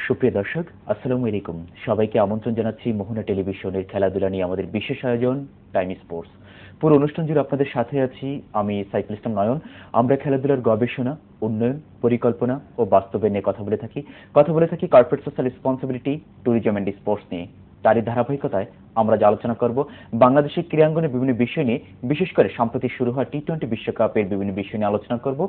সুপ্রিয় দর্শক, আসসালামু আলাইকুম। সবাইকে আমন্ত্রণ জানাচ্ছি মোহনা টেলিভিশনের খেলাধুলা নিয়ে আমাদের বিশেষ আয়োজন টাইম স্পোর্টস। পুরো অনুষ্ঠান জুড়ে আপনাদের সাথে আছি আমি সাইফুল ইসলাম নয়ন। আমরা খেলাধুলার গবেষণা, উন্নয়ন, পরিকল্পনা ও বাস্তবে নিয়ে কথা বলে থাকি corporate social responsibility, tourism and sports নিয়ে। তারই ধারাবাহিকতায় আমরা যে আলোচনা করব বাংলাদেশের ক্রীড়াঙ্গনের বিভিন্ন বিষয় নিয়ে, বিশেষ করে সম্প্রতি শুরু হওয়া টি-20 বিশ্বকাপের বিভিন্ন বিষয় নিয়ে আলোচনা করব।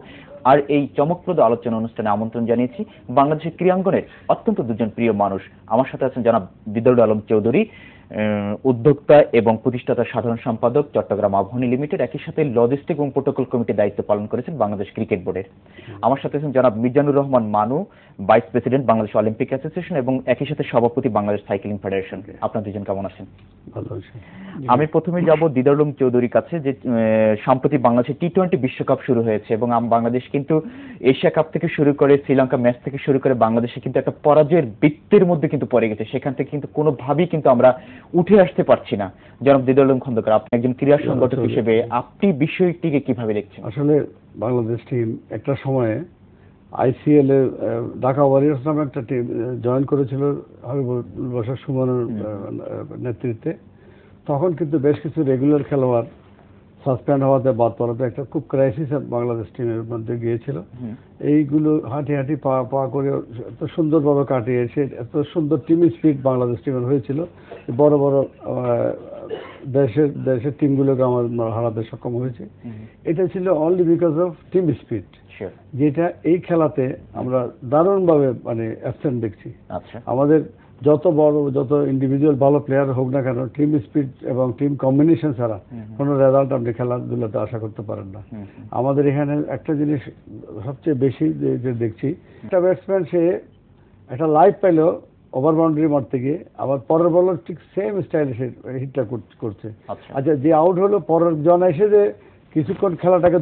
আর এই চমকপ্রদ আলোচনা অনুষ্ঠানে আমন্ত্রণ জানিয়েছি বাংলাদেশের ক্রীড়াঙ্গনের অত্যন্ত দুজন প্রিয় মানুষ। আমার সাথে আছেন জনাব দিদারুল আলম চৌধুরী, উদ্যোক্তা এবং প্রতিষ্ঠাতা সাধারণ সম্পাদক চট্টগ্রাম আবাহনী লিমিটেড, একই সাথে লজিস্টিক এবং প্রোটোকল কমিটির দায়িত্ব পালন করেছেন বাংলাদেশ ক্রিকেট বোর্ডের। আমার সাথে আছেন জনাব মিজানুর রহমান মানু, vice president Bangladesh Olympic association এবং একই সাথে সভাপতি বাংলাদেশ সাইক্লিং ফেডারেশন। আপনারা দুজন কেমন আছেন? ভালো আছি। আমি প্রথমে যাব দিদারুল আলম চৌধুরীর কাছে, যে সম্প্রতি বাংলাদেশের টি-20 বিশ্বকাপ শুরু হয়েছে এবং বাংলাদেশ কিন্তু এশিয়া কাপ থেকে শুরু করে শ্রীলঙ্কা ম্যাচ থেকে শুরু করে বাংলাদেশে কিন্তু একটা পরাজয়ের বৃত্তের মধ্যে কিন্তু পড়ে গেছে। সেখান থেকে কিন্তু কোনোভাবেই কিন্তু আমরা উঠে আসতে পারছি না। জনাব দিদারুল আলম খন্দকার, আপনি একজন ক্রীড়া সংগঠক হিসেবে আপনি বিষয়টিকে কিভাবে দেখছেন? আসলে বাংলাদেশ টিম একটা সময়ে আইসিএল এ ঢাকা ওয়ারিয়র্স নামে একটা টিম জয়েন করেছিল হাবিবুল বাশার সুমনের নেতৃত্বে। তখন কিন্তু বেশ কিছু রেগুলার খেলোয়াড় সাসপেন্ড হওয়াতে বাদ পড়াতে একটা খুব ক্রাইসিস বাংলাদেশ টিমের মধ্যে গিয়েছিল। এইগুলো হাঁটি হাঁটি পা করে এত সুন্দরভাবে কাটিয়ে এসে এত সুন্দর টিম স্পিরিট বাংলাদেশ টিমের হয়েছিল, বড় বড় দেশের টিমগুলোকে আমরা হারাতে সক্ষম হয়েছে। এটা ছিল only because of team spirit, যেটা এই খেলাতে আমরা দারুণভাবে অ্যাবসেন্ট দেখছি। আমাদের যত ইন্ডিভিজুয়াল ভালো প্লেয়ার হোক না কেন, টিম স্পিরিট এবং টিম কম্বিনেশন ছাড়া কোনো রেজাল্ট আপনি খেলাধুলাতে আশা করতে পারেন না। আমাদের এখানে একটা জিনিস সবচেয়ে বেশি যে দেখছি, একটা ব্যাটসম্যান সে একটা লাইফ পাইলেও ওভার বাউন্ডারি মারতে গিয়ে আবার পরের বলার ঠিক সেম স্টাইলে সে হিটটা করছে। আচ্ছা, যে আউট হলো পরের জন এসে যে কিছুক্ষণ খেলাটাকে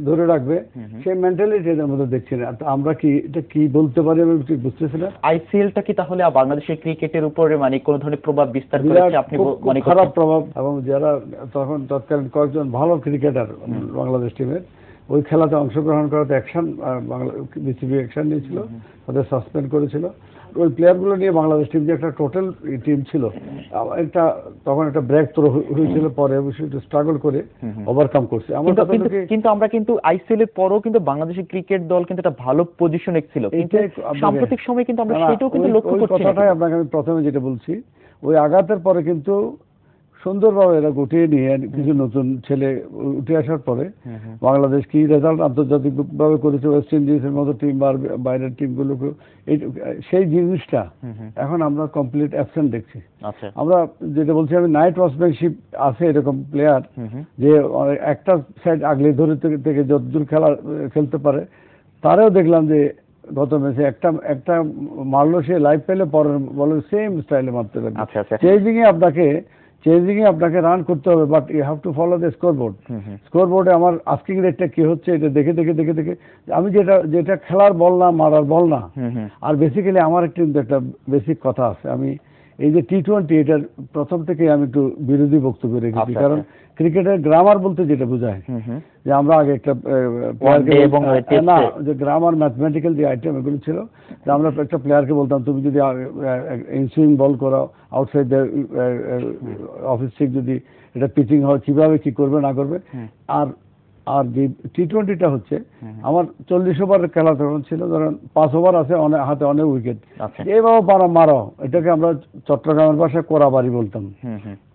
ধরে রাখবে, সেই মেন্টালিটি এদের মধ্যে দেখছি না। আমরা কি এটা কি বলতে পারি আমি ঠিক বুঝতেছি না। আইসিএলটা কি তাহলে বাংলাদেশের ক্রিকেটের উপরে কোন ধরনের প্রভাব বিস্তার করেছে আপনি মনে করেন? খারাপ প্রভাব। এবং যারা তৎকালীন কয়েকজন ভালো ক্রিকেটার বাংলাদেশ টিমের ওই খেলাতে অংশগ্রহণ করাতে বিসিবি অ্যাকশন নিয়েছিল, তাদের সাসপেন্ড করেছিল। ওই প্লেয়ারগুলো নিয়ে বাংলাদেশ টিম যে একটা টোটাল টিম ছিল, তখন একটা ব্রেক থ্রো হয়েছিল, পরে বিষয়টা স্ট্রাগল করে ওভারকাম করছে। কিন্তু আমরা কিন্তু আইসিএল এর পরও কিন্তু বাংলাদেশের ক্রিকেট দল কিন্তু একটা ভালো পজিশনে ছিল, কিন্তু সাম্প্রতিক সময়ে কিন্তু আমরা সেটাও কিন্তু লক্ষ্য করছি। কথাটাই আপনাকে আমি প্রথমে যেটা বলছি, ওই আঘাতের পরে কিন্তু সুন্দরভাবে এরা গুটিয়ে নিয়ে কিছু নতুন ছেলে উঠে আসার পরে বাংলাদেশ কি রেজাল্ট আন্তর্জাতিকভাবে করেছে, ওয়েস্ট ইন্ডিজের মতো টিম বা বাইরের টিমগুলোকে, সেই জিনিসটা এখন আমরা কমপ্লিট অ্যাবসেন্ট দেখছি। আমরা যেটা বলছি, আমি নাইট ওয়াচম্যানশিপ আছে এরকম প্লেয়ার যে একটা সাইড আগলে ধরে থেকে যতদূর খেলতে পারে, তারাও দেখলাম যে গত ম্যাচে একটা মারলো, সে লাইফ পেলে পরের বলে সেম স্টাইলে মারতে পারে। চেজিং এ আপনাকে রান করতে হবে, but you have to follow the scoreboard. স্কোরবোর্ডে আমার আস্কিং রেটটা কি হচ্ছে এটা দেখে আমি যেটা খেলার বল না, মারার বল না। আর বেসিক্যালি আমার একটা বেসিক কথা আছে, আমি এই যে টি-20 এটার প্রথম থেকে আমি একটু বিরোধী বক্তব্য রেখেছি। কারণ ক্রিকেটের গ্রামার বলতে যেটা বোঝায় যে আমরা আগে একটা না, যে গ্রামার ম্যাথমেটিক্যাল যে আইটেম এগুলো ছিল, যে আমরা একটা প্লেয়ারকে বলতাম তুমি যদি ইনসুইং বল করো আউটসাইড দ্য অফিস ঠিক, যদি এটা পিচিং হয় কিভাবে কি করবে না করবে। আর যে টি-20টা হচ্ছে আমার 40 ওভারের খেলা তখন ছিল, ধরেন 5 ওভার আছে, হাতে অনেক উইকেট, এইভাবে মারো, এটাকে আমরা চট্টগ্রামের ভাষায় কোরাবাড়ি বলতাম।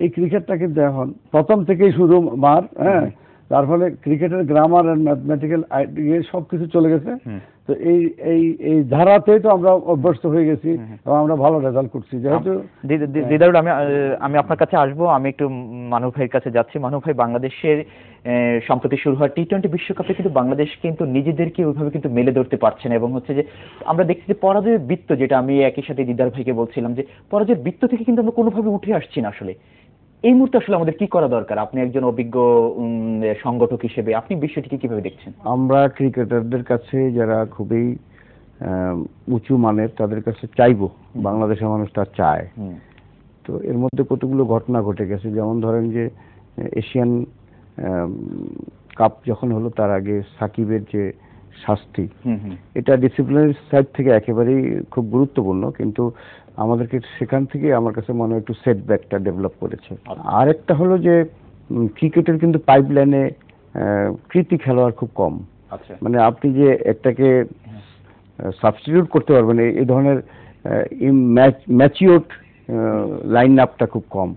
এই ক্রিকেটটা কিন্তু এখন প্রথম থেকেই শুধু মার, তার ফলে ক্রিকেটের গ্রামার আর ম্যাথমেটিক্যাল সবকিছু চলে গেছে। তো এই ধারাতেই তো আমরা অভ্যস্ত হয়ে গেছি এবং আমরা ভালো রেজাল্ট করছি। যেহেতু দিদারুল, আমি আপনার কাছে আসবো, আমি একটু মানু ভাইয়ের কাছে যাচ্ছি। মানু ভাই, বাংলাদেশের সম্প্রতি শুরু হওয়া টি-20 বিশ্বকাপে কিন্তু বাংলাদেশ কিন্তু নিজেদেরকে ওইভাবে কিন্তু মেলে ধরতে পারছে না, এবং হচ্ছে যে আমরা দেখছি যে পরাজয়ের বৃত্ত, যেটা আমি একই সাথে দিদার ভাইকে বলছিলাম, যে পরাজয়ের বৃত্ত থেকে কিন্তু আমরা কোনোভাবে উঠে আসছি না। আসলে এই মুহূর্তে আসলে আমাদের কি করা দরকার? আপনি একজন অভিজ্ঞ সংগঠক হিসেবে আপনি বিষয়টিকে কিভাবে দেখছেন? আমরা ক্রিকেটারদের কাছে যারা খুবই উঁচু মানের, তাদের কাছে চাইবো, বাংলাদেশের মানুষ তা চায়। তো এর মধ্যে কতগুলো ঘটনা ঘটে গেছে, যেমন ধরেন যে এশিয়ান কাপ যখন হলো, তার আগে সাকিবের যে শাস্তি, এটা ডিসিপ্লিনারি সাইড থেকে একেবারেই খুব গুরুত্বপূর্ণ, কিন্তু আমাদেরকে সেখান থেকে আমার কাছে মনে হয় একটু সেটব্যাকটা ডেভেলপ করেছে। আরেকটা হলো যে ক্রিকেটের কিন্তু পাইপলাইনে কৃতি খেলোয়াড় খুব কম। মানে আপনি যে একটাকে সাবস্টিটিউট করতে পারবেন এই ধরনের ম্যাচিওর লাইন আপটা খুব কম।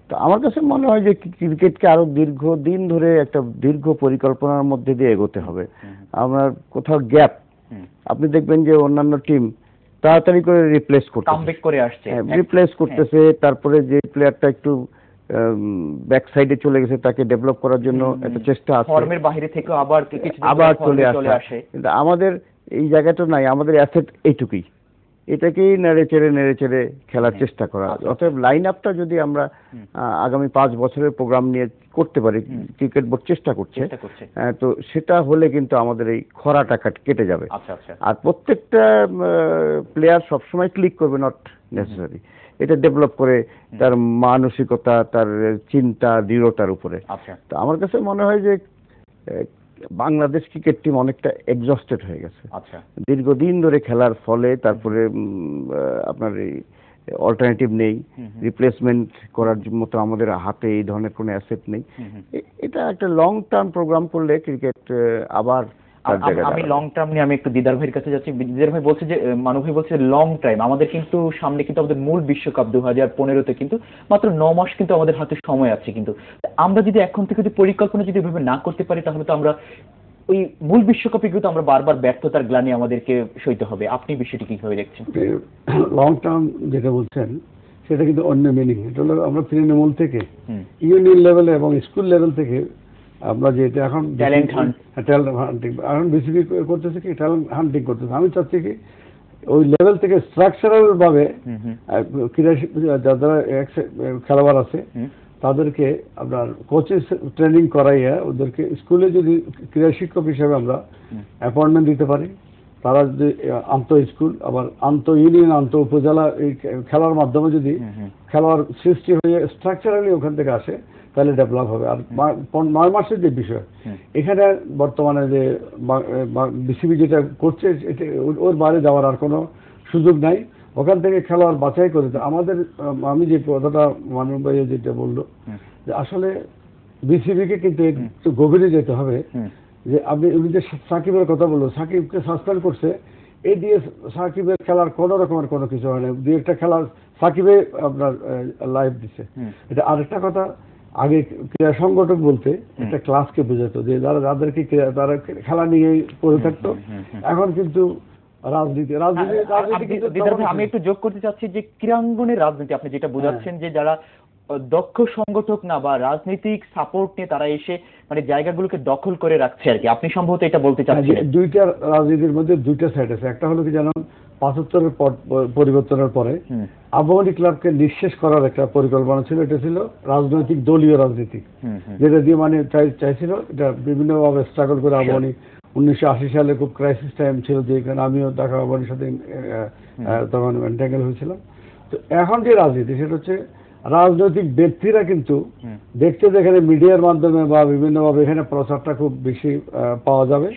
তো আমার কাছে মনে হয় যে ক্রিকেটকে আরো দীর্ঘদিন ধরে একটা দীর্ঘ পরিকল্পনার মধ্যে দিয়ে এগোতে হবে। আমরা কোথাও গ্যাপ, আপনি দেখবেন যে অন্যান্য টিম তাড়াতাড়ি করে রিপ্লেস করতেছে, তারপরে যে প্লেয়ারটা একটু ব্যাক সাইডে চলে গেছে তাকে ডেভেলপ করার জন্য একটা চেষ্টা আছে, ফর্মের বাইরে থেকে আবার চলে আসে। কিন্তু আমাদের এই জায়গাটা নাই, আমাদের অ্যাসেট এইটুকুই, এটাকেই নেড়ে চেড়ে খেলার চেষ্টা করা। অতএব লাইন আপটা যদি আমরা আগামী 5 বছরের প্রোগ্রাম নিয়ে করতে পারি, ক্রিকেট বোর্ড চেষ্টা করছে, তো সেটা হলে কিন্তু আমাদের এই খরাটা কেটে যাবে। আর প্রত্যেকটা প্লেয়ার সবসময় ক্লিক করবে নট নেসেসারি, এটা ডেভেলপ করে তার মানসিকতা, তার চিন্তা, দৃঢ়তার উপরে। তো আমার কাছে মনে হয় যে বাংলাদেশ ক্রিকেট টিম অনেকটা এক্সস্টেড হয়ে গেছে দীর্ঘদিন ধরে খেলার ফলে। তারপরে আপনার এই অল্টারনেটিভ নেই, রিপ্লেসমেন্ট করার মতো আমাদের হাতে এই ধরনের কোনো অ্যাসেট নেই। এটা একটা লং টার্ম প্রোগ্রাম করলে ক্রিকেট আবার আমি লং টার্ম নিয়ে আমি একটু দিদার ভাইয়ের কাছে যাচ্ছি। দিদার ভাই বলছে যে মানু ভাই বলছে লং টাইম, আমাদের কিন্তু সামনে কিন্তু আমাদের মূল বিশ্বকাপ 2015-তে কিন্তু মাত্র 9 মাস কিন্তু আমাদের হাতে সময় আছে। কিন্তু আমরা যদি এখন থেকে যদি পরিকল্পনা যদি এভাবে না করতে পারি তাহলে তো আমরা ওই মূল বিশ্বকাপে কিন্তু আমরা বারবার ব্যর্থতার গ্লানি আমাদেরকে সইতে হবে। আপনি বিষয়টি কিভাবে দেখছেন? লং টার্ম যেটা বলছেন সেটা কিন্তু অন্য মিনিং। এটা হলো আমরা তৃণমূল থেকে ইউনিয়ন লেভেলে এবং স্কুল লেভেল থেকে আমরা যেটা এখন ট্যালেন্ট হান্টিং, এখন বিসিবি করতেছে কি ট্যালেন্ট হান্টিং করতেছে। আমি চাচ্ছি কি ওই লেভেল থেকে স্ট্রাকচারাল ভাবে ক্রীড়া যারা খেলোয়াড় আছে তাদেরকে আপনার কোচেস ট্রেনিং করাইয়া ওদেরকে স্কুলে যদি ক্রীড়া শিক্ষক হিসেবে আমরা অ্যাপয়েন্টমেন্ট দিতে পারি, তারা যদি আন্ত স্কুল আবার আন্ত ইউনিয়ন আন্ত উপজেলা এই খেলার মাধ্যমে যদি খেলোয়াড় সৃষ্টি হয়ে স্ট্রাকচারালি ওখান থেকে আসে তাহলে ডেভেলপ হবে। আর 9 মাসের যে বিষয় এখানে বর্তমানে যে বিসিবি যেটা করছে ওর বাইরে যাওয়ার আর কোনো সুযোগ নাই। ওখান থেকে খেলোয়াড় বাছাই করে আমাদের, আমি যে কথাটা মানুষ ভাই যেটা বললো যে আসলে বিসিবিকে কিন্তু একটু গভীরে যেতে হবে। যে আপনি যে সাকিবের কথা বললো, সাকিবকে সাসপেন্ড করছে, এই দিয়ে সাকিবের খেলার কোনো রকমের কোনো কিছু হয় না। 2-একটা খেলা সাকিবে আপনার লাইভ দিচ্ছে। এটা আরেকটা কথা, আগে ক্রীড়া সংগঠক বলতে একটা ক্লাসকে বোঝাতো যে যাদেরকে তারা খেলা নিয়ে পড়ে থাকতো। এখন কিন্তু আমি একটু যোগ করতে চাচ্ছি যে ক্রীড়াঙ্গনের রাজনীতি আপনি যেটা বোঝাচ্ছেন যে যারা দক্ষ সংগঠক না বা রাজনৈতিক সাপোর্ট নিয়ে তারা এসে মানে জায়গাগুলোকে দখল করে রাখছে আর কি, আপনি সম্ভবত এটা বলতে চাচ্ছেন। দুইটা রাজনীতির মধ্যে দুইটা সাইড আছে। একটা হলো কি জানেন 75-এর পরিবর্তনের পরে আবাহনী ক্লাবকে নিঃশেষ করার একটা পরিকল্পনা ছিল। এটা ছিল রাজনৈতিক দলীয় রাজনীতি, যেটা দিয়ে মানে চাইছিল এটা বিভিন্নভাবে স্ট্রাগল করে আবাহনী 1980 সালে খুব ক্রাইসিস টাইম ছিল, যেখানে আমিও ঢাকা আবাহনীর সাথে তখন এন্টাঙ্গেল হয়েছিলাম। তো এখন যে রাজনীতি সেটা হচ্ছে রাজনৈতিক ব্যক্তিরা কিন্তু দেখতে যেখানে মিডিয়ার মাধ্যমে বা বিভিন্নভাবে এখানে প্রচারটা খুব বেশি পাওয়া যাবে,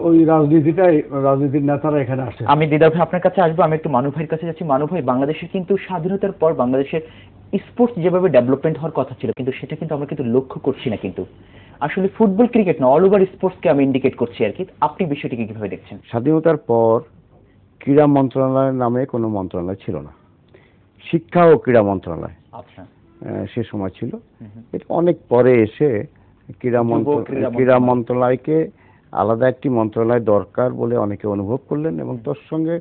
ওই রাজনীতিটাই রাজনীতির নেতারা এখানে আসে। আমি দিদার ভাই আপনার কাছে আসবো, আমি একটু মানু ভাইয়ের কাছে যাচ্ছি। মানু ভাই, বাংলাদেশের কিন্তু স্বাধীনতার পর বাংলাদেশের স্পোর্টস যেভাবে ডেভেলপমেন্ট হওয়ার কথা ছিল কিন্তু সেটা কিন্তু আমরা কিন্তু লক্ষ্য করছি না। কিন্তু আসলে ফুটবল ক্রিকেট না, অল ওভার স্পোর্টসকে আমি ইন্ডিকেট করছি আর কি। আপনি বিষয়টিকে কিভাবে দেখছেন? স্বাধীনতার পর ক্রীড়া মন্ত্রণালয়ের নামে কোনো মন্ত্রণালয় ছিল না, শিক্ষা ও ক্রীড়া মন্ত্রণালয় সে সময় ছিল। এটা অনেক পরে এসে ক্রীড়া মন্ত্রণালয়কে আলাদা একটি মন্ত্রণালয় দরকার বলে অনেকে অনুভব করলেন এবং তার সঙ্গে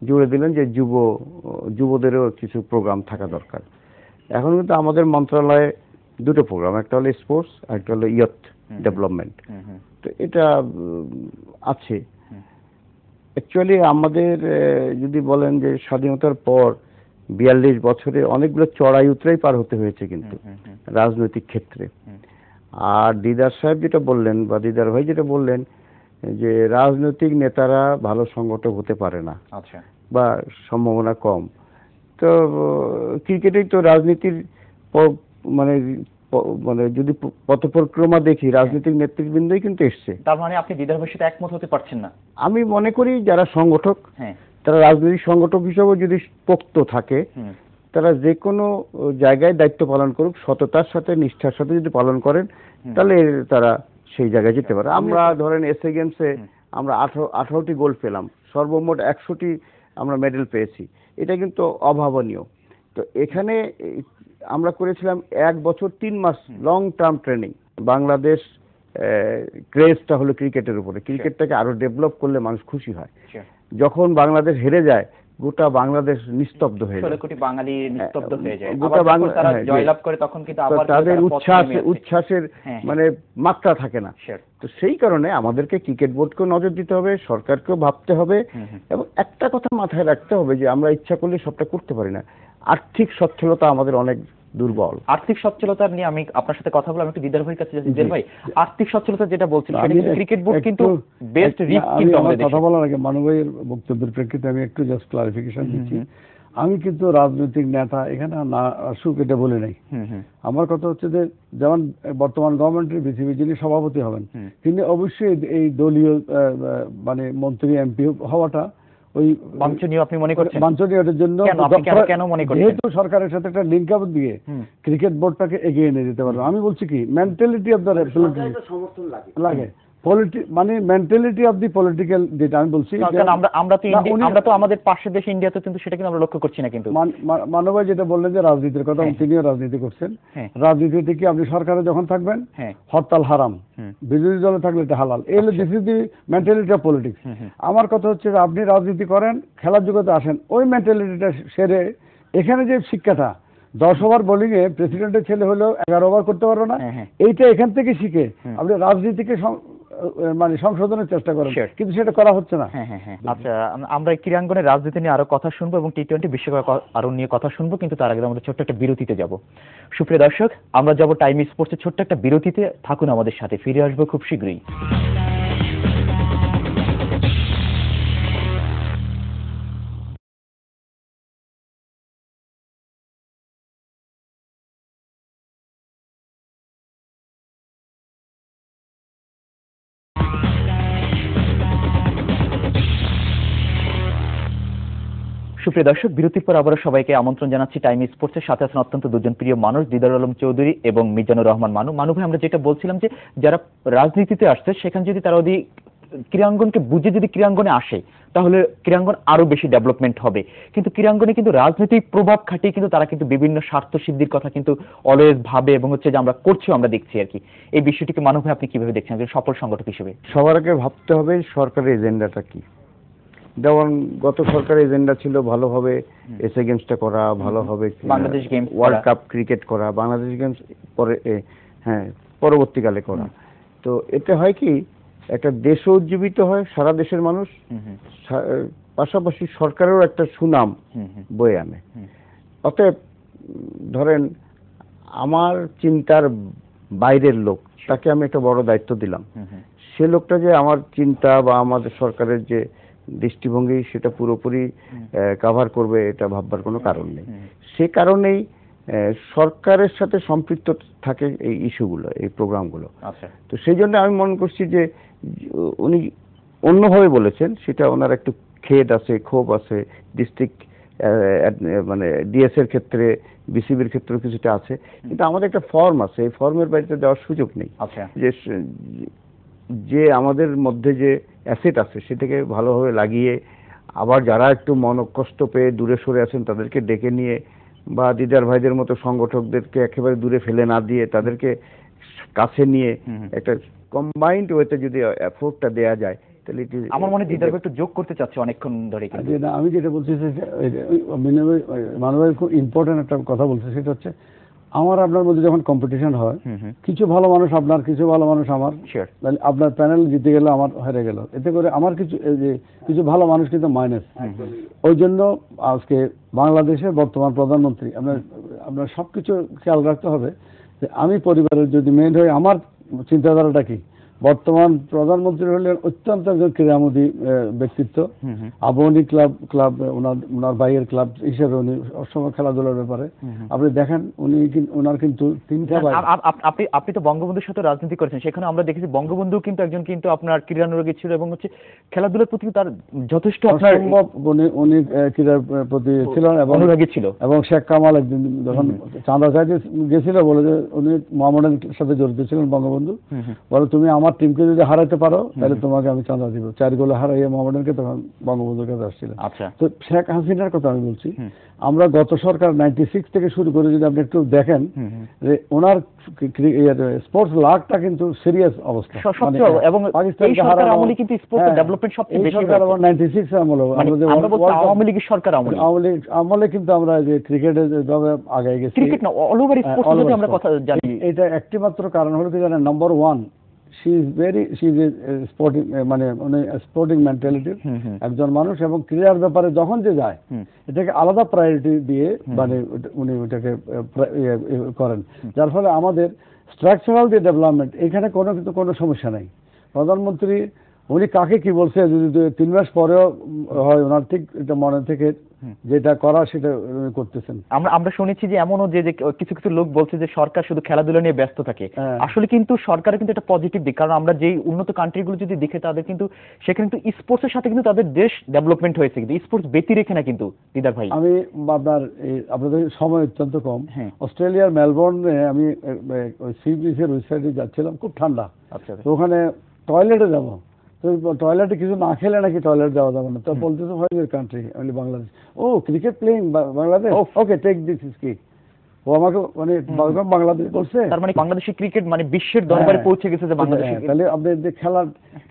জুড়ে দিলেন যে যুবদেরও কিছু প্রোগ্রাম থাকা দরকার। এখন কিন্তু আমাদের মন্ত্রণালয়ে দুটো প্রোগ্রাম, একটা হলো স্পোর্টস আর একটা হলো ইয়থ ডেভেলপমেন্ট। তো এটা আছে। অ্যাকচুয়ালি আমাদের যদি বলেন যে স্বাধীনতার পর 42 বছরে অনেকগুলো চড়াই উতরাই পার হতে হয়েছে কিন্তু রাজনৈতিক ক্ষেত্রে। আর দিদার সাহেব যেটা বললেন বা দিদার ভাই যেটা বললেন যে রাজনৈতিক নেতারা ভালো সংগঠক হতে পারে না বা সম্ভাবনা কম, তো ক্রিকেটেই তো রাজনীতির মানে মানে যদি পথপরিক্রমা দেখি রাজনৈতিক নেতৃবৃন্দই কিন্তু এসছে। তার মানে আপনি দ্বিধার সাথে একমত হতে পারছেন না? আমি মনে করি যারা সংগঠক, তারা রাজনৈতিক সংগঠক হিসেবে যদি পোক্ত থাকে, তারা যে কোনো জায়গায় দায়িত্ব পালন করুক, সততার সাথে নিষ্ঠার সাথে যদি পালন করেন, তাহলে তারা সেই জায়গায় যেতে পারে। আমরা ধরেন এসএ গেমসে আমরা 18টি গোল্ড পেলাম, সর্বমোট 100টি আমরা মেডেল পেয়েছি, এটা কিন্তু অভাবনীয়। তো এখানে আমরা করেছিলাম 1 বছর 3 মাস লং টার্ম ট্রেনিং। বাংলাদেশ ক্রেজটা হলো ক্রিকেটের উপরে, ক্রিকেটটাকে আরো ডেভেলপ করলে মানুষ খুশি হয়। যখন বাংলাদেশ হেরে যায়, গোটা বাংলাদেশ নিস্তব্ধ হয়ে যায়, 16 কোটি বাঙালি নিস্তব্ধ হয়ে যায়। গোটা বাংলা তারা জয়লাভ করে, তখন কিন্তু আবার তাদের উচ্ছ্বাসের মানে মাত্রা থাকে না। তো সেই কারণে আমাদেরকে ক্রিকেট বোর্ডকেও নজর দিতে হবে, সরকারকেও ভাবতে হবে, এবং একটা কথা মাথায় রাখতে হবে যে আমরা ইচ্ছা করলে সবটা করতে পারি না। আর্থিক সচ্ছলতা আমাদের অনেক দুর্বল। আর্থিক সচ্ছলতা নিয়ে আমি আপনার সাথে কথা বললাম একটু দিদার ভাইয়ের কাছে। দিদার ভাই, আর্থিক সচ্ছলতা যেটা বলছেন, ক্রিকেট বোর্ড কিন্তু বেস্ট রিপ কিন্তু আমাদের কথা বলার আগে মানব ভাইয়ের বক্তব্যের প্রেক্ষিতে আমি একটু জাস্ট ক্লারিফিকেশন দিচ্ছি। আমি কিন্তু রাজনৈতিক নেতা এখানে না আসুক এটা বলে নাই। আমার কথা হচ্ছে যে যেমন বর্তমান গভর্নমেন্টের বিসিবি যিনি সভাপতি হবেন, তিনি অবশ্যই এই দলীয় মানে মন্ত্রী এমপি হওয়াটা ওই বাঞ্ছনীয় আপনি মনে করছেন? বাঞ্ছনীয়তার জন্য কেন মনে করছেন? যেহেতু সরকারের সাথে একটা লিঙ্ক আপ দিয়ে ক্রিকেট বোর্ডটাকে এগিয়ে নিয়ে যেতে পারবে। আমি বলছি কি, মেন্টালিটি অফ দ্য সমর্থন লাগে, মানে মেন্টালিটি অফ দি পলিটিক্যাল, যেটা আমি বলছি। আমরা তো আমাদের পাশের দেশ ইন্ডিয়াতে কিন্তু সেটা কিন্তু আমরা লক্ষ্য করছি না। কিন্তু মানব ভাই যেটা বললেন যে রাজনীতির কথা, তিনিও রাজনীতি করছেন। রাজনীতিতে কি আপনি সরকারে যখন থাকবেন হরতাল হারাম, বিরোধী দলে থাকলে এটা হালাল। এই হলো this is the mentality of politics. আমার কথা হচ্ছে যে আপনি রাজনীতি করেন, খেলার জগতে আসেন, ওই মেন্টালিটিটা সেরে এখানে যে শিক্ষাটা 10 ওভার বোলিং এ প্রেসিডেন্টের ছেলে হলেও 11 ওভার করতে পারবো না, এইটা এখান থেকে শিখে আপনি রাজনীতিকে মানে সংশোধনের চেষ্টা করেন, কিন্তু সেটা করা হচ্ছে না। আচ্ছা, আমরা ক্রীড়াঙ্গনের রাজনীতি নিয়ে আরো কথা শুনবো এবং টি-20 বিশ্বকাপ আরো নিয়ে কথা শুনবো, কিন্তু তার আগে আমাদের ছোট্ট একটা বিরতিতে যাব। সুপ্রিয় দর্শক, আমরা যাব টাইম স্পোর্টসের ছোট্ট একটা বিরতিতে। থাকুন আমাদের সাথে, ফিরে আসবো খুব শীঘ্রই। সুপ্রিয় দর্শক, বিরতির পর আবারও সবাইকে আমন্ত্রণ জানাচ্ছি টাইম স্পোর্টসের সাথে আছেন অত্যন্ত দুজন প্রিয় মানুষ, দিদার আলম চৌধুরী এবং মিজানুর রহমান মানু। মানু ভাই, আমরা যেটা বলছিলাম যে যারা রাজনীতিতে আসছে সেখানে যদি তারা যদি ক্রীড়াঙ্গনকে বুঝে যদি ক্রীড়াঙ্গনে আসে, তাহলে ক্রীড়াঙ্গন আরো বেশি ডেভেলপমেন্ট হবে। কিন্তু ক্রীড়াঙ্গনে কিন্তু রাজনৈতিক প্রভাব খাটিয়ে কিন্তু তারা কিন্তু বিভিন্ন স্বার্থ সিদ্ধির কথা কিন্তু অলওয়েজ ভাবে, এবং হচ্ছে যে আমরা করছিও, আমরা দেখছি আর কি। এই বিষয়টিকে মানু ভাই আপনি কিভাবে দেখছেন একজন সফল সংগঠক হিসেবে? সবার আগে ভাবতে হবে সরকারের এজেন্ডাটা কি। যেমন গত সরকারের এজেন্ডা ছিল ভালোভাবে এসএ গেমসটা করা, ভালোভাবে Bangladesh games, world cup cricket করা, বাংলাদেশ গেমস পরে পরবর্তীকালে করা। তো এতে হয় কি, একটা দেশও উজ্জীবিত হয়, সারা দেশের মানুষ, পাশাপাশি সরকারেরও একটা সুনাম বয়ে আনে। অতএব ধরেন আমার চিন্তার বাইরের লোক, তাকে আমি একটা বড় দায়িত্ব দিলাম, সে লোকটা যে আমার চিন্তা বা আমাদের সরকারের যে দৃষ্টিভঙ্গি সেটা পুরোপুরি কভার করবে, এটা ভাববার কোনো কারণ নেই। সে কারণেই সরকারের সাথে সম্পৃক্ত থাকে এই ইস্যুগুলো, এই প্রোগ্রামগুলো। তো সেই জন্য আমি মনে করছি যে উনি অন্যভাবে বলেছেন, সেটা ওনার একটু খেদ আছে, ক্ষোভ আছে, ডিস্ট্রিক্ট মানে ডিএস এর ক্ষেত্রে, বিসিবির ক্ষেত্রে কিছুটা আছে, কিন্তু আমাদের একটা ফর্ম আছে, এই ফর্মের বাইরে দেওয়ার সুযোগ নেই। যে আমাদের মধ্যে যে অ্যাসেট আছে সেটাকে ভালোভাবে লাগিয়ে, আবার যারা একটু মনকষ্ট পেয়ে দূরে সরে আছেন তাদেরকে ডেকে নিয়ে, বা দিদার ভাইদের মতো সংগঠকদেরকে একেবারে দূরে ফেলে না দিয়ে তাদেরকে কাছে নিয়ে একটা কম্বাইন্ড ওয়েতে যদি এফোর্টটা দেয়া যায়, তাহলে আমার মনে দিদার ভাই একটু যোগ করতে চাচ্ছে অনেকক্ষণ ধরে। আমি যেটা বলছি মানব ভাই খুব ইম্পর্টেন্ট একটা কথা বলছে, সেটা হচ্ছে আমার আপনার মধ্যে যখন কম্পিটিশন হয়, কিছু ভালো মানুষ আপনার, কিছু ভালো মানুষ আমার, আপনার প্যানেল জিতে গেল, আমার হেরে গেল, এতে করে আমার কিছু ভালো মানুষ কিন্তু মাইনাস। ওই জন্য আজকে বাংলাদেশের বর্তমান প্রধানমন্ত্রী, আপনার সবকিছু খেয়াল রাখতে হবে যে আমি পরিবারের যদি মেন হয়ে, আমার চিন্তাধারাটা কি, বর্তমান প্রধানমন্ত্রী হলেন অত্যন্ত একজন ক্রীড়ামোদী ব্যক্তিত্ব। আবাহনী ক্লাব ওনার ভাইয়ের ক্লাব হিসেবে উনি সবসময় খেলাধুলার ব্যাপারে আপনি দেখেন ওনার কিন্তু তিনটা ভাই। আপনি তো বঙ্গবন্ধুর সাথে রাজনীতি করেছেন, সেখানে আমরা দেখেছি বঙ্গবন্ধু কিন্তু একজন কিন্তু আপনার ক্রীড়ানুরাগী ছিল এবং হচ্ছে খেলাধুলার প্রতি তার যথেষ্ট সম্ভব উনি ক্রীড়ার প্রতি ছিলেন এবং অনুরাগী ছিল। এবং শেখ কামাল একদিন যখন চাঁদা চাইতে গেছিল বলে যে উনি মোহামেডানের সাথে জড়িত ছিলেন বঙ্গবন্ধু, বলে তুমি আমার টিমকে যদি হারাতে পারো তাহলে তোমাকে আমি চাঁদা দিব। 4 গোলে হারাইয়ে মোহামেডানকে তখন বঙ্গবন্ধুর কাছে আসছিলেন। আচ্ছা, তো শেখ হাসিনার কথা আমি বলছি, আমরা গত সরকার 96 থেকে শুরু করে যদি আপনি একটু দেখেন যে ওনার স্পোর্টস লাখটা কিন্তু সিরিয়াস অবস্থা, এবং পাকিস্তানকে হারানো আমলে কিন্তু স্পোর্টস ডেভেলপমেন্ট সবচেয়ে বেশি সরকার আবার 96 আমলে আমরা বলছি আওয়ামী লীগের সরকার আমলে কিন্তু আমরা যে ক্রিকেটে যেভাবে আগে গেছি, ক্রিকেট না অল ওভার স্পোর্টস যদি আমরা কথা জানি, এটা একটি মাত্র কারণ হলো কি জানেন, নাম্বার 1 শি ইজ স্পোর্টিং, মানে স্পোর্টিং মেন্টালিটির একজন মানুষ এবং ক্রীড়ার ব্যাপারে যখন যে যায় এটাকে আলাদা প্রায়োরিটি দিয়ে মানে উনি ওটাকে করেন, যার ফলে আমাদের স্ট্রাকচারাল যে ডেভেলপমেন্ট এখানে কোনো সমস্যা নাই। প্রধানমন্ত্রী উনি কাকে কি বলছে যদি 3 মাস পরেও হয় ওনার ঠিক এটা মনে থেকে যেটা করা সেটা করতেছেন। আমরা শুনেছি যে এমনও যে কিছু কিছু লোক বলছে যে সরকার শুধু খেলাধুলা নিয়ে ব্যস্ত থাকে, আসলে কিন্তু সরকারের কিন্তু একটা পজিটিভ দিক, কারণ আমরা যেই উন্নত কান্ট্রিগুলো যদি দেখে তাদের কিন্তু সেখানে কিন্তু স্পোর্টসের সাথে কিন্তু তাদের দেশ ডেভেলপমেন্ট হয়েছে, কিন্তু স্পোর্টস ব্যতি রেখে না কিন্তু। দিদার ভাই আমি আপনাদের সময় অত্যন্ত কম, অস্ট্রেলিয়ার মেলবোর্নে আমি ওই সি বিচের ওই সাইডে যাচ্ছিলাম, খুব ঠান্ডা। আচ্ছা, তো ওখানে টয়লেটে যাবো, তো টয়লেটে কিছু না খেলে নাকি টয়লেট যাওয়া যাবে না। তো বলতেছে হোয়াট ইজ ইউর কান্ট্রি? আমি বাংলাদেশ। ও cricket playing Bangladesh, okay take this is কি। ও আমাকে মানে বাংলাদেশ বলছে, তার মানে বাংলাদেশি ক্রিকেট মানে বিশ্বের দরবারে পৌঁছে গেছে যে বাংলাদেশ। তাহলে আপনি যে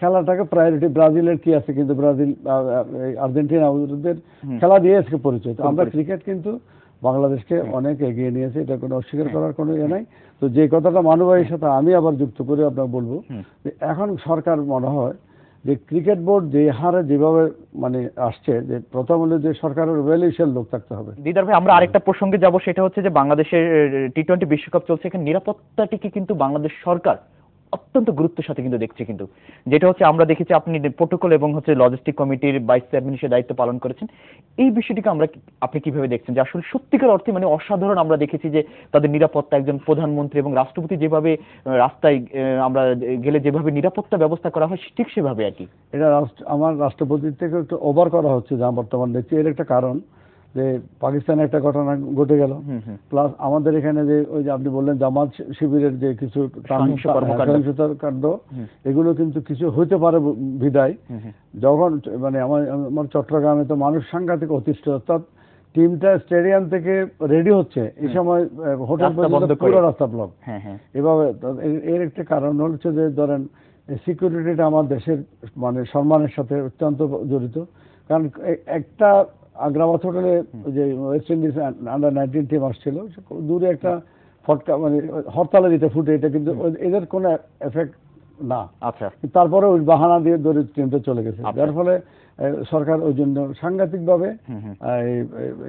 খেলাটাকে প্রায়োরিটি, ব্রাজিলের কি আছে কিন্তু ব্রাজিল আর্জেন্টিনা ওদের খেলা দিয়ে আজকে পরিচয়। তো আমরা ক্রিকেট কিন্তু বাংলাদেশকে অনেক এগিয়ে নিয়েছে, এটা কোনো অস্বীকার করার কোনো ইয়ে নাই। তো যে কথাটা মানবাহীর সাথে আমি আবার যুক্ত করে আপনাকে বলবো যে এখন সরকার মনে হয় যে ক্রিকেট বোর্ড যে হারে যেভাবে মানে আসছে, যে প্রথম হলো যে সরকারের ভ্যালুয়েশন লোক থাকতে হবে। দিদার ভাই আমরা আরেকটা প্রসঙ্গে যাব, সেটা হচ্ছে যে বাংলাদেশের টি-20 বিশ্বকাপ চলছে, এখানে নিরাপত্তাটিকে কিন্তু বাংলাদেশ সরকার অত্যন্ত গুরুত্বের সাথে কিন্তু দেখছে, কিন্তু যেটা হচ্ছে আমরা দেখেছি আপনি প্রোটোকল এবং হচ্ছে লজিস্টিক কমিটির ভাইস চেয়ারম্যান হিসেবে দায়িত্ব পালন করেছেন। এই বিষয়টিকে আপনি কিভাবে দেখছেন যে আসলে সত্যিকার অর্থে মানে অসাধারণ আমরা দেখেছি যে তাদের নিরাপত্তা, একজন প্রধানমন্ত্রী এবং রাষ্ট্রপতি যেভাবে রাস্তায় আমরা গেলে যেভাবে নিরাপত্তা ব্যবস্থা করা হয় ঠিক সেভাবে আর কি। এটা আমার রাষ্ট্রপতির থেকে একটু ওভার করা হচ্ছে যা বর্তমান দেখছি। এর একটা কারণ যে পাকিস্তানে একটা ঘটনা ঘটে গেল, প্লাস আমাদের এখানে যে ওই যে আপনি বললেন জামাত শিবিরের যে কিছু সহিংসতার কাণ্ড, এগুলো কিন্তু কিছু হইতে পারে বিদায়। যখন মানে আমার চট্টগ্রামে তো মানুষ সাংঘাতিক অতিষ্ঠ, অর্থাৎ টিমটা স্টেডিয়াম থেকে রেডি হচ্ছে এই সময় হোটেল পর্যন্ত পুরো রাস্তা ব্লক। এভাবে এর একটা কারণ হচ্ছে যে ধরেন সিকিউরিটিটা আমার দেশের মানে সম্মানের সাথে অত্যন্ত জড়িত। কারণ একটা আগ্রাবাদ হোটেলে যে ওয়েস্ট ইন্ডিজ আন্ডার-19 টিম আসছিল, দূরে একটা ফটকা মানে হরতালে দিতে ফুটে, এটা কিন্তু এদের কোনো এফেক্ট না। আচ্ছা, তারপরে ওই বাহানা দিয়ে দড়ি টিমটা চলে গেছে, যার ফলে সরকার ওই জন্য সাংঘাতিকভাবে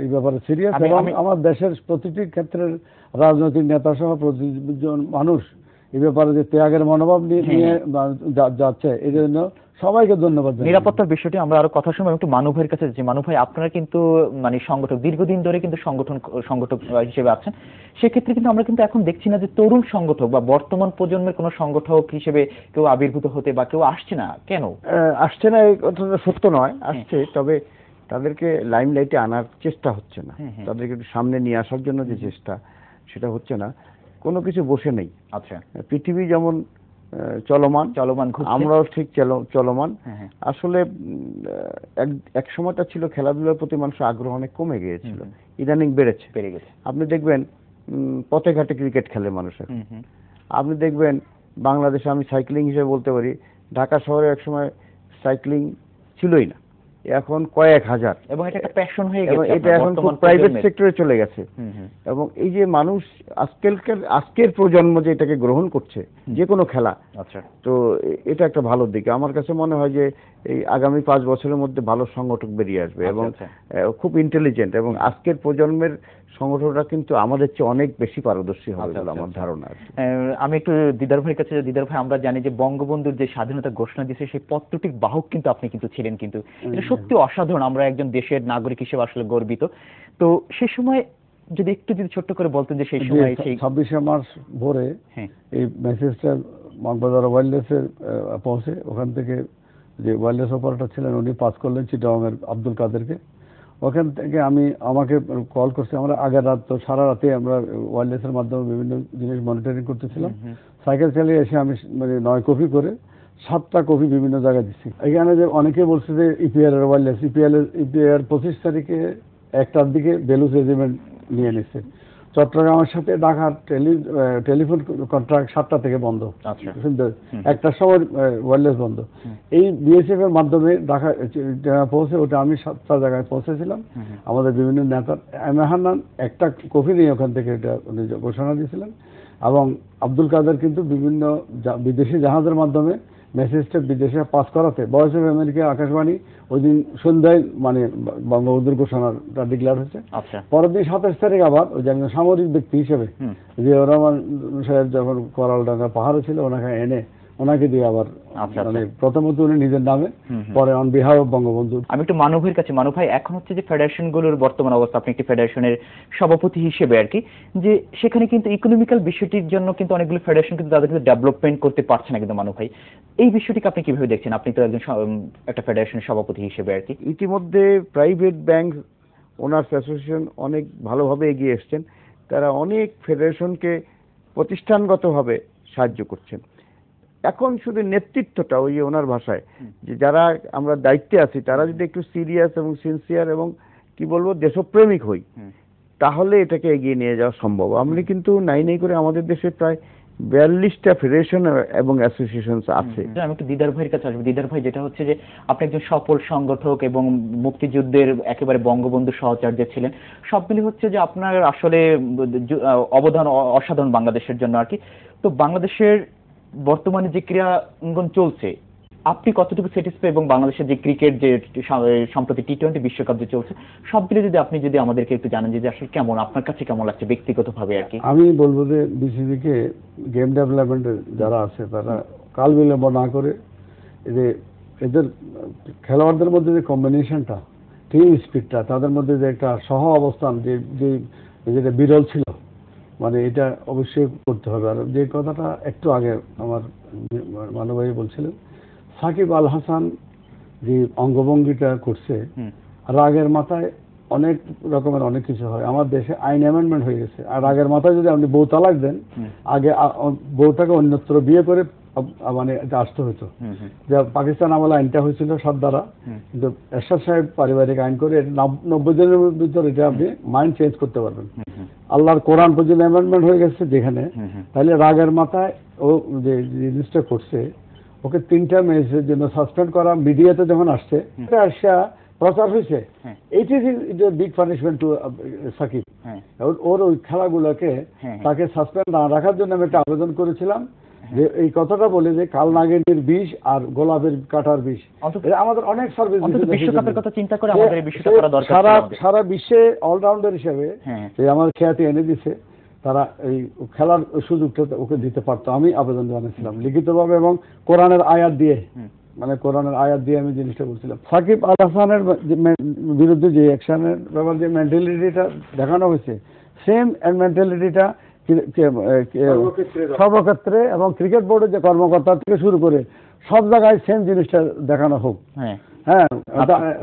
এই ব্যাপারে সিরিয়াস। এবং আমার দেশের প্রতিটি ক্ষেত্রের রাজনৈতিক নেতা সহ প্রতিজন মানুষ এই ব্যাপারে যে ত্যাগের মনোভাব নিয়ে যাচ্ছে, এই জন্য সবাইকে ধন্যবাদ। নিরাপত্তার বিষয়টি আমরা আরো কথা শুনবো। একটু মানু ভাইয়ের কাছে যাচ্ছি। মানু ভাই, আপনারা কিন্তু মানে সংগঠক, দীর্ঘদিন ধরে কিন্তু সংগঠক হিসেবে আছেন, সেক্ষেত্রে কিন্তু আমরা কিন্তু এখন দেখছি না যে তরুণ সংগঠক বা বর্তমান প্রজন্মের কোনো সংগঠক হিসেবে কেউ আবির্ভূত হতে বা কেউ আসছে না। কেন আসছে না এই কথাটা সত্য নয়, আসছে, তবে তাদেরকে লাইমলাইটে আনার চেষ্টা হচ্ছে না, তাদেরকে একটু সামনে নিয়ে আসার জন্য যে চেষ্টা সেটা হচ্ছে না। কোনো কিছু বসে নেই। আচ্ছা, পৃথিবী যেমন চলমান, আমরাও ঠিক চলমান। আসলে এক সময়টা ছিল খেলাধুলার প্রতি মানুষের আগ্রহ অনেক কমে গিয়েছিল, ইদানিং বেড়ে গেছে। আপনি দেখবেন পথে ঘাটে ক্রিকেট খেলে মানুষ এখন। আপনি দেখবেন বাংলাদেশে, আমি সাইক্লিং হিসেবে বলতে পারি, ঢাকা শহরে একসময় সাইক্লিং ছিলই না, এখন কয়েক হাজার, এবং এটা একটা প্যাশন হয়ে গেছে, এটা এখন খুব প্রাইভেট সেক্টরে চলে গেছে। এবং এই যে মানুষ আজকের প্রজন্ম যে এটাকে গ্রহণ করছে যে কোনো খেলা, আচ্ছা, তো এটা একটা ভালো দিক। আমার কাছে মনে হয় যে এই আগামী 5 বছরের মধ্যে ভালো সংগঠক বেরিয়ে আসবে এবং খুব ইন্টেলিজেন্ট, এবং আজকের প্রজন্মের সংগঠনটা কিন্তু আমাদের চেয়ে অনেক বেশি পারদর্শী হবে বলে আমার ধারণা। আমি একটু দিদার ভাইয়ের কাছে, দিদার ভাই আমরা জানি যে বঙ্গবন্ধুর যে স্বাধীনতা ঘোষণা দিয়েছে সেই পত্রটির বাহক কিন্তু আপনি কিন্তু ছিলেন, কিন্তু এটা সত্যি অসাধারণ, আমরা একজন দেশের নাগরিক হিসেবে আসলে গর্বিত। তো সেই সময় যদি ছোট্ট করে বলতেন যে সেই সময় 26শে মার্চ ভোরে এই মেসেজটা মগবাজার ওয়্যারলেসে পৌঁছে, ওখান থেকে যে ওয়্যারলেস অপারেটর ছিলেন উনি পাস করলেন চিটাগাংয়ের আব্দুল কাদেরকে। ওখান থেকে আমাকে কল করছে। আমরা আগের রাত তো সারা রাতে আমরা ওয়্যারলেসের মাধ্যমে বিভিন্ন জিনিস মনিটরিং করতেছিলাম। সাইকেল চালিয়ে এসে আমি মানে 9 কপি করে 7টা কপি বিভিন্ন জায়গায় দিচ্ছি। এখানে যে অনেকে বলছে যে ইপিআর এর ওয়্যারলেস, ইপিআর 25 তারিখে 1টার দিকে বেলুচ রেজিমেন্ট নিয়ে নিচ্ছে। চট্টগ্রামের সাথে ঢাকার টেলিফোন কন্ট্রাক্ট 7টা থেকে বন্ধ, 1টার সময় ওয়্যারলেস বন্ধ। এই বিএসএফ এর মাধ্যমে ঢাকা পৌঁছে ওটা আমি 7টা জায়গায় পৌঁছেছিলাম। আমাদের বিভিন্ন নেতা হান্নান একটা কপি নিয়ে ওখান থেকে এটা উনি ঘোষণা দিয়েছিলেন। এবং আব্দুল কাদের কিন্তু বিভিন্ন বিদেশি জাহাজের মাধ্যমে মেসেজটা বিদেশে পাস করাতে ভয়েস অফ আমেরিকা আকাশবাণী ওই দিন সন্ধ্যায় মানে বঙ্গবন্ধুর ঘোষণাটা ডিক্লেয়ার হয়েছে। পরের দিন 27 তারিখ আবার ওই যে একজন সামরিক ব্যক্তি হিসেবে জিয়াউর রহমান সাহেব যখন করালডাঙ্গা পাহাড়ে ছিল ওনাকে এনে ওনাকে দিয়ে আবার মানে প্রথমত উনি নিজের নামে, পরে অন বিহাফ অফ বঙ্গবন্ধু। আমি একটু মানব ভাইয়ের কাছে, মানব ভাই এখন হচ্ছে যে ফেডারেশন গুলোর বর্তমান অবস্থা, আপনি একটি ফেডারেশনের সভাপতি হিসেবে আর কি, যে সেখানে কিন্তু ইকোনমিক্যাল বিষয়টির জন্য কিন্তু অনেকগুলো ফেডারেশন কিন্তু তাদের কিন্তু ডেভেলপমেন্ট করতে পারছে না কিন্তু মানব ভাই, এই বিষয়টিকে আপনি কিভাবে দেখছেন? আপনি তো একজন একটা ফেডারেশনের সভাপতি হিসেবে আর কি। ইতিমধ্যে প্রাইভেট ব্যাংক ওনার্স অ্যাসোসিয়েশন অনেক ভালোভাবে এগিয়ে এসছেন, তারা অনেক ফেডারেশনকে প্রতিষ্ঠানগতভাবে সাহায্য করছেন। এখন শুধু নেতৃত্বটা ওই ওনার ভাষায় যে যারা আমরা দায়িত্বে আছি তারা যদি একটু সিরিয়াস এবং সিনসিয়ার এবং কি বলবো দেশপ্রেমিক হই তাহলে এটাকে এগিয়ে নিয়ে যাওয়া সম্ভব। আমরা কিন্তু নাই করে আমাদের দেশে প্রায় 42টা ফেডারেশন এবং অ্যাসোসিয়েশন আছে। আমি একটু দিদার ভাইয়ের কাছে আসবো। দিদার ভাই, যেটা হচ্ছে যে আপনি একজন সফল সংগঠক এবং মুক্তিযুদ্ধের একেবারে বঙ্গবন্ধু সহচর্য ছিলেন, সব মিলে হচ্ছে যে আপনার আসলে অবদান অসাধারণ বাংলাদেশের জন্য আর কি। তো বাংলাদেশের বর্তমানে যে ক্রীড়াঙ্গন চলছে আপনি কতটুকু স্যাটিসফাই, এবং বাংলাদেশের যে ক্রিকেট যে সম্প্রতি টি-20 বিশ্বকাপ যে চলছে সব মিলে যদি আপনি আমাদেরকে একটু জানেন যে আসলে কেমন, আপনার কাছে কেমন লাগছে ব্যক্তিগতভাবে আর কি? আমি বলবো যে বিসিবিকে গেম ডেভেলপমেন্টের যারা আছে তারা কাল বিলম্ব না করে যে এদের খেলোয়াড়দের মধ্যে যে কম্বিনেশনটা, টিম স্পিরিটটা, তাদের মধ্যে যে একটা সহ অবস্থান যেটা বিরল ছিল, মানে এটা অবশ্যই করতে হবে। আর যে কথাটা একটু আগে আমার মানব ভাই বলছিলেন, সাকিব আল হাসান যে অঙ্গভঙ্গিটা করছে, রাগের মাথায় অনেক রকমের অনেক কিছু হয়। আমার দেশে আইন অ্যামেন্ডমেন্ট হয়ে গেছে, আর রাগের মাথায় যদি আপনি বউ তালাক দেন, আগে বউটাকে অন্যত্র বিয়ে করে মানে এটা আসতে হতো। যে পাকিস্তান আমলে আইনটা হয়েছিল 7 দ্বারা, কিন্তু এরশাদ সাহেব পারিবারিক আইন করে 90 দিনের ভিতরে এটা আপনি মাইন্ড চেঞ্জ করতে পারবেন। আল্লাহর কোরআন পর্যন্ত অ্যামেন্ডমেন্ট হয়ে গেছে যেখানে, তাহলে রাগের মাথায় ও যে জিনিসটা করছে ওকে 3টা ম্যাচের জন্য সাসপেন্ড করা মিডিয়াতে যখন আসছে প্রচার হয়েছে, it is big punishment to Shakib. ওর ওই খেলাগুলোকে তাকে সাসপেন্ড না রাখার জন্য আমি একটা আবেদন করেছিলাম যে এই কথাটা বলে যে কাল নাগিনীর বিষ আর গোলাপের কাটার বিষ, আমাদের অনেক সার্ভিস বিশ্বকাপের কথা চিন্তা করে আমাদের এই বিষয়টা করা দরকার। সারা বিশ্বে অলরাউন্ডার হিসেবে আমার খ্যাতি এনে দিছে, তারা এই খেলার সুযোগটা ওকে দিতে পারতো। আমি আবেদন জানিয়েছিলাম লিখিতভাবে এবং কোরআনের আয়াত দিয়ে, মানে কোরআনের আয়াত দিয়ে আমি জিনিসটা বলছিলাম। সাকিব আল হাসানের বিরুদ্ধে যে অ্যাকশনের ব্যাপার যে মেন্টালিটিটা দেখানো হয়েছে, সেম মেন্টালিটিটা সর্বক্ষেত্রে এবং ক্রিকেট বোর্ডের যে কর্মকর্তা থেকে শুরু করে সব জায়গায় সেম জিনিসটা দেখানো হোক। হ্যাঁ,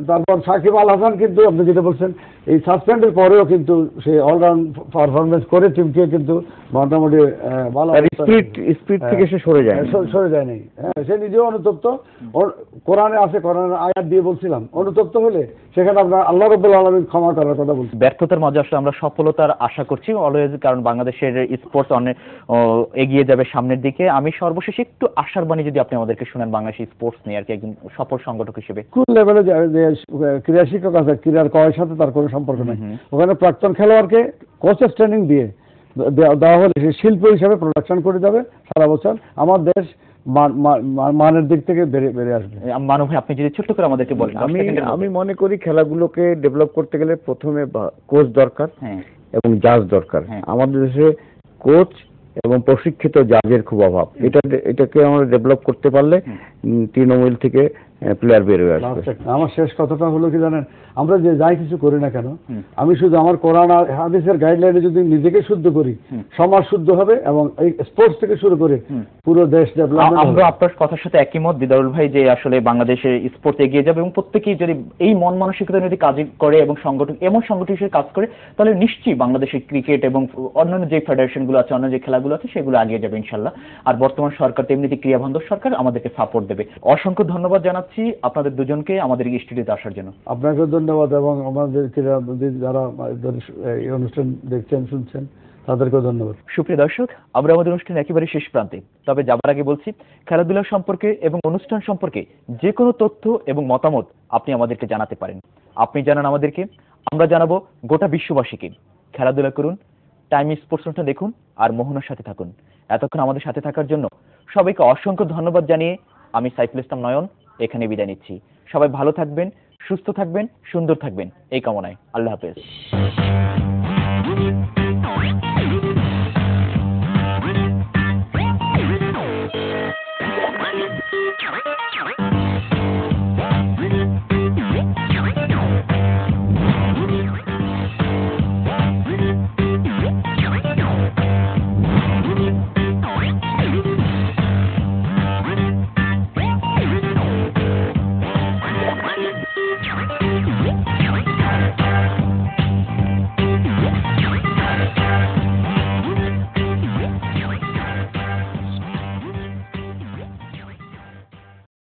তারপর সাকিব আল হাসান কিন্তু আপনি যেটা বলছেন এই সাসপেন্ডের পরেও কিন্তু সে অলরাউন্ড পারফরমেন্স করে টিমকে কিন্তু মোটামুটি ভালো স্পিড থেকে সে সরে যায়নি। হ্যাঁ, সে নিজেও অনুতপ্ত। ওর কোরআনে আছে, কোরআনের আয়াত দিয়ে বলছিলাম অনুতপ্ত হলে সেখানে আপনার আল্লাহ রাব্বুল আলামিন ক্ষমা করার কথা বলছি। ব্যর্থতার মাঝে আসলে আমরা সফলতার আশা করছি অলওয়েজ, কারণ বাংলাদেশের স্পোর্টস অনেক এগিয়ে যাবে সামনের দিকে। আমি সর্বশেষে একটু আশার বাণী যদি আপনি আমাদেরকে শুনেন বাংলাদেশ স্পোর্টস নিয়ে আর কি, একজন সফল সংগঠক হিসেবে। স্কুল লেভেলে যে ক্রীড়া শিক্ষক আছে, ক্রীড়ার কয়ের সাথে তার কোনো সম্পর্ক নেই। ওখানে প্রাক্তন খেলোয়াড়কে কোচেস ট্রেনিং দিয়ে দেওয়া হলে সে শিল্প হিসাবে প্রোডাকশন করে যাবে সারা বছর। আমার দেশ মানের দিক থেকে বেড়ে আসবে। মানব ভাই, আপনি যদি ছোট্ট করে আমাদেরকে বলেন। আমি মনে করি খেলাগুলোকে ডেভেলপ করতে গেলে প্রথমে কোচ দরকার, এবং জাজ দরকার। আমাদের দেশে কোচ এবং প্রশিক্ষিত জাজের খুব অভাব। এটাকে আমরা ডেভেলপ করতে পারলে তৃণমূল থেকে প্লেয়ার বের হয়ে আসবে। আমার শেষ কথাটা হলো কি জানেন, আমরা যে যাই কিছু করি না কেন, আমি শুধু আমার কোরআন আর হাদিসের গাইডলাইনে যদি নিজেকে শুদ্ধ করি, সমাজ শুদ্ধ হবে এবং এই স্পোর্টস থেকে শুরু করে পুরো দেশ ডেভেলপমেন্ট। আমরা আপনার কথার সাথে একমত দিদারুল ভাই, যে আসলে বাংলাদেশের স্পোর্টস এগিয়ে যাবে এবং প্রত্যেকেই যদি এই মন মানসিকতা যদি কাজ করে এবং সংগঠন হিসেবে কাজ করে, তাহলে নিশ্চয়ই বাংলাদেশের ক্রিকেট এবং অন্যান্য যে ফেডারেশনগুলো আছে, অন্য যে খেলাগুলো আছে, সেগুলো এগিয়ে যাবে ইনশাল্লাহ। আর বর্তমান সরকার তো এমনিতে ক্রিয়াবান্ধব সরকার, আমাদেরকে সাপোর্ট দেবে। অসংখ্য ধন্যবাদ জানাচ্ছি আপনাদের দুজনকে আমাদের এই স্টুডিওতে আসার জন্য। আপনাকে ধন্যবাদ এবং আমাদের যারা এই অনুষ্ঠান দেখছেন শুনছেন তাদেরকেও ধন্যবাদ। সুপ্রিয় দর্শক, আমরা আমাদের অনুষ্ঠান একেবারে শেষ প্রান্তে, তবে যাবার আগে বলছি, খেলাধুলা সম্পর্কে এবং অনুষ্ঠান সম্পর্কে যে কোনো তথ্য এবং মতামত আপনি আমাদেরকে জানাতে পারেন। আপনি জানান আমাদেরকে, আমরা জানাবো গোটা বিশ্ববাসীকে। খেলাধুলা করুন, টাইম স্পোর্টস অনুষ্ঠান দেখুন, আর মোহনার সাথে থাকুন। এতক্ষণ আমাদের সাথে থাকার জন্য সবাইকে অসংখ্য ধন্যবাদ জানিয়ে আমি সাইফুল ইসলাম নয়ন এখানে বিদায় নিচ্ছি। সবাই ভালো থাকবেন, সুস্থ থাকবেন, সুন্দর থাকবেন, এই কামনায়। আল্লাহ হাফেজ।